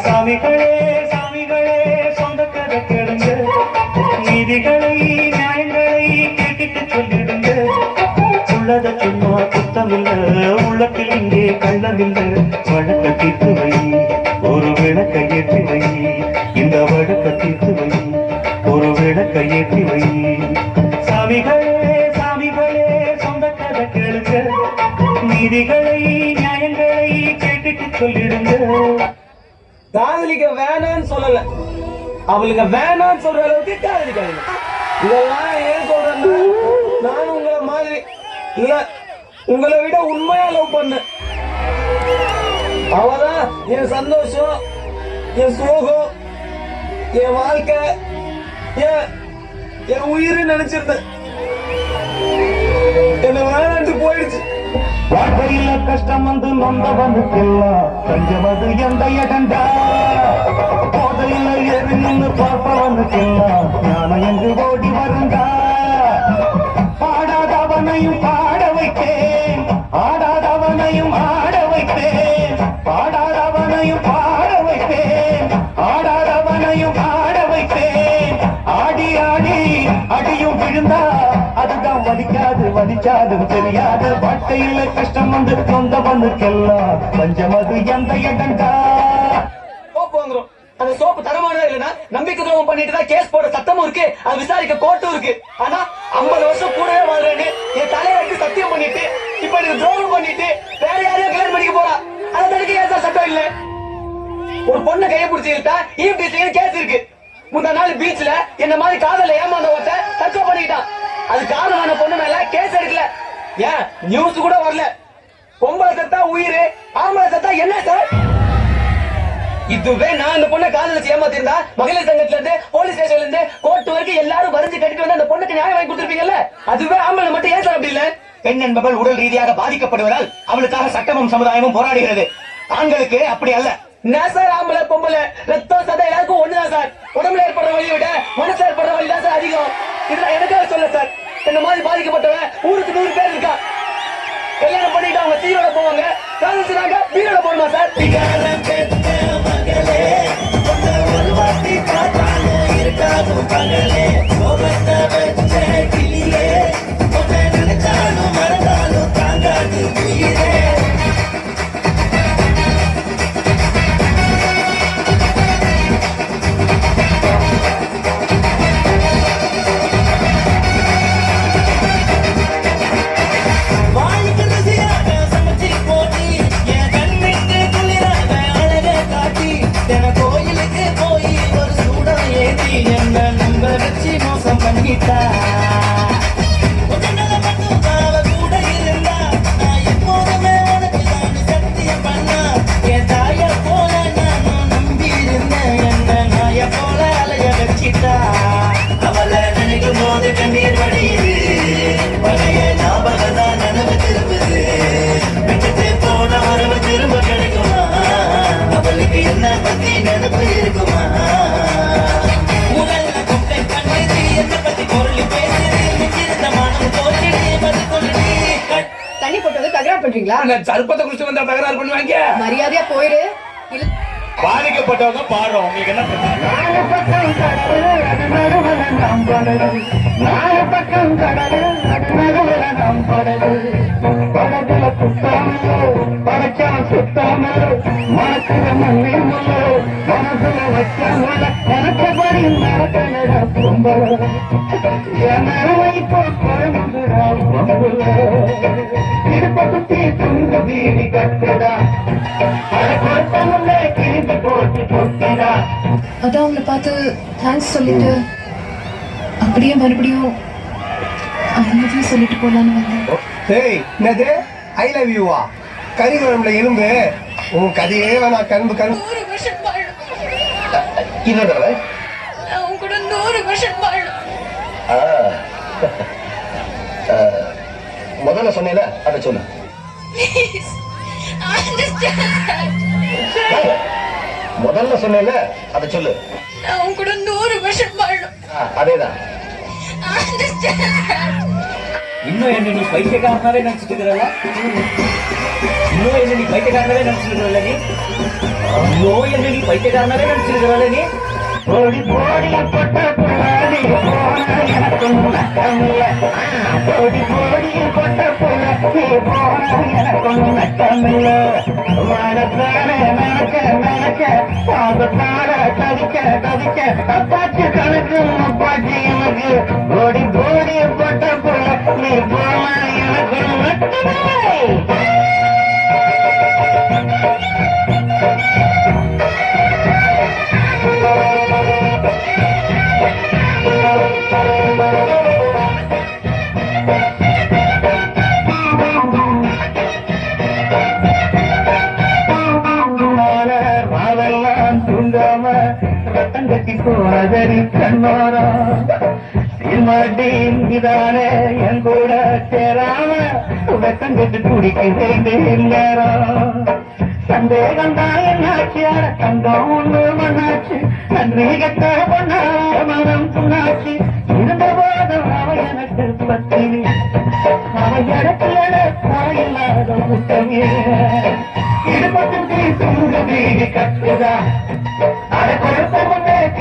சாமிகளே சாமிகளே சொந்த கதை கேளுங்க, நீதிகளை நியாயங்களை கேட்டுட்டு சொல்லிடுங்க. உள்ளத சும்மா குத்தமில்ல, உள்ளத்தில் இங்கே கள்ளமில்ல. வழக்க தீர்த்து வை, ஒரு விளக்க ஏற்றி வை. இந்த வழக்க தீர்த்து வை, ஒரு விளக்க ஏற்றி வை. சாமிகளே சாமிகளே சொந்த கதை கேளுங்க, நீதிகளை நியாயங்களை கேட்டுட்டு சொல்லிடுங்க. காதலிக்க வேணான்னு சொல்லல, அவளுங்க வேணான்னு சொல்ற அளவுக்கு காதலிக்காதுங்க. இதெல்லாம் ஏன் சொல்றேன்னா, நானும் உங்களை மாதிரி இல்ல, உங்களை விட உண்மையா லவ் பண்ண. அவதான் என் சந்தோஷம், என் சோகம், என் வாழ்க்கை, என் உயிர் நினைச்சிருந்தேன். என்ன வேணாண்டு போயிடுச்சு. வாழ்க்கையில கஷ்டம் வந்து நொந்தவனுக்கெல்லாம் தஞ்சமது எந்த இடண்டா. போதையில ஏறி நின்று பார்ப்பவனுக்கெல்லாம் ஞானம் எங்கு ஓடி வருண்டா. பாடாதவனையும் பாட வைத்தேன், ஆடாதவனையும் ஆட வைத்தேன். பாடாதவனையும் பாட வைத்தேன், ஆடாதவனையும் ஆட வைத்தேன். ஆடி ஆடி அடியும் விழுந்தா அதுதான் வலிக்காது, வலிச்சாலும் தெரியாது. வாழ்க்கையில கஷ்டம் வந்து சொந்தவனுக்கெல்லாம் பஞ்சமது எந்த இடண்டா. சோப்பு வாங்குறோம், அந்த சோப்பு தரமானதா இல்லைன்னா நம்பிக்கை துரோகம் பண்ணிட்டு தான் கேஸ் போட சட்டமும் இருக்கு, அது விசாரிக்க கோர்ட்டும் இருக்கு. ஆனா 50 வருஷம் கூடவே வாழ்றேன்னு என் தலையில சத்தியம் பண்ணிட்டு இப்ப எனக்கு துரோகம் பண்ணிட்டு வேற யாரையும் கல்யாணம் பண்ணிக்க போறா. அதை தடுக்க ஏன் சார் சட்டம் இல்ல? ஒரு பொண்ணை கையை பிடிச்சி இழுத்தா ஈவ்டீசிங் கேஸ் இருக்கு. முந்தா நாள் பீச்ல என்ன மாதிரி காதல ஏமாந்த ஒருத்தன் தற்கொலை பண்ணிக்கிட்டான். அது காரணமான பொண்ணு மேல கேஸ் எடுக்கல, ஏன் நியூஸ் கூட வரல. பொம்பளை செத்தா உயிர், ஆம்பளை செத்தா என்ன சார்? இதுவே நான் அந்த பொண்ணை காதலிச்சு ஏமாத்திருந்தா மகளிர் சங்கத்துல இருந்து போலீஸ் ஸ்டேஷன்ல இருந்து கோர்ட் வரைக்கும் எல்லாரும் வரைஞ்சு கட்டிட்டு வந்து அந்த பொண்ணுக்கு நியாயம் வாங்கி கொடுத்துருப்பீங்கல்ல. அதுவே ஆம்பளை மட்டும் ஏன் சார் அப்படி இல்ல? பெண் என்பவள் உடல் ரீதியாக பாதிக்கப்படுவதால் அவளுக்காக சட்டமும் சமுதாயமும் போராடுகிறது. ஆண்களுக்கு அப்படி அல்ல. சார் ஆம்பளை பொம்பளை ரத்தம் சதை எல்லாருக்கும் ஒண்ணுதான் சார். உடம்புல ஏற்படுற வழியை விட மனசுல ஏற்படுற வழி தான் சார் அதிகம். இதுல எனக்காக சொல்ல சார், இந்த மாதிரி பாதிக்கப்பட்டவன் ஊருக்கு 100 பேர் இருக்கா. கல்யாணம் பண்ணிட்டு அவங்க தீரோட போவாங்க, காதலிச்சுனாங்க பீரோட போடுமா சார்? தண்ணி போட்டது தகராறு பண்றீங்களா? சருப்பத்தை குடிச்சு வந்தா தகராறு பண்ணுவாங்க. மரியாதையா போயிரு. பாதிக்கப்பட்டவங்க பாடுறோம், உங்களுக்கு என்ன அதான் உங்களை பார்த்து தேங்க்ஸ் சொல்லிட்டு அப்படியே மறுபடியும் ஐ லவ் யூ சொல்லிட்டு போலான்னு வந்தேன். என்னது ஐ லவ் யூவா? கறிக்குழம்புல எலும்பு உன் கதையே வேணா. கரும்பு கரும்பு 100 வருஷம் வாழணும். இன்னொரு தடவை நான் உன் கூட 100 வருஷம் வாழணும். முதல்ல சொன்னேல அதை சொல்லு. Please, understand that. முதல்ல சொன்னேல அதை சொல்லு. நான் உன் கூட 100 வருஷம் வாழணும். அதேதான். Understand that. இன்னும் என்ன நீ பைத்தியக்காரனாவே நினைச்சிட்டு இருக்கிறல்ல? இன்னும் என்ன நீ பைத்தியக்காரனாவே நினைச்சிட்டு இருக்கிறல்ல நீ? இன்னும் என்ன நீ பைத்தியக்காரனாவே நினைச்சிட்டு இருக்கிறல்ல நீ? ஓடி போடி கொட்ட புள்ளி போன எனக்கு நட்டமில்ல. ஓடி போடி கொட்ட புள்ளி போன எனக்கு நட்டமில்ல. வாழத்தானே நினைக்க நினைக்க பாதத்தால தவிக்க தவிக்க அப்பாச்சி கணக்கு முப்பாச்சி எனக்கு. ஓடி போடி கொட்ட புள்ளி போன எனக்கு நட்டமில்லை. மாவெல்லாம் தூங்காம ரத்தம் கட்டி போனதறி கண்ணோரா சீமாட்டி இதானே என் கூட சேராம வெத்தம் கட்டு குடிக்க வேண்டிய நேரம். சந்தேகம் தான் என்னாச்சு அட தங்கம் ஒண்ணு மண்ணாச்சு நன்றி கட்ட பொண்ணா மனம் புண்ணாச்சு இருந்த போதும் அவ எனக்கு பத்தினி அவ இடத்துல தாயில்லாத முட்டமே இடுபட்டு தூங்குதி கட்டுதா அட கொடுத்த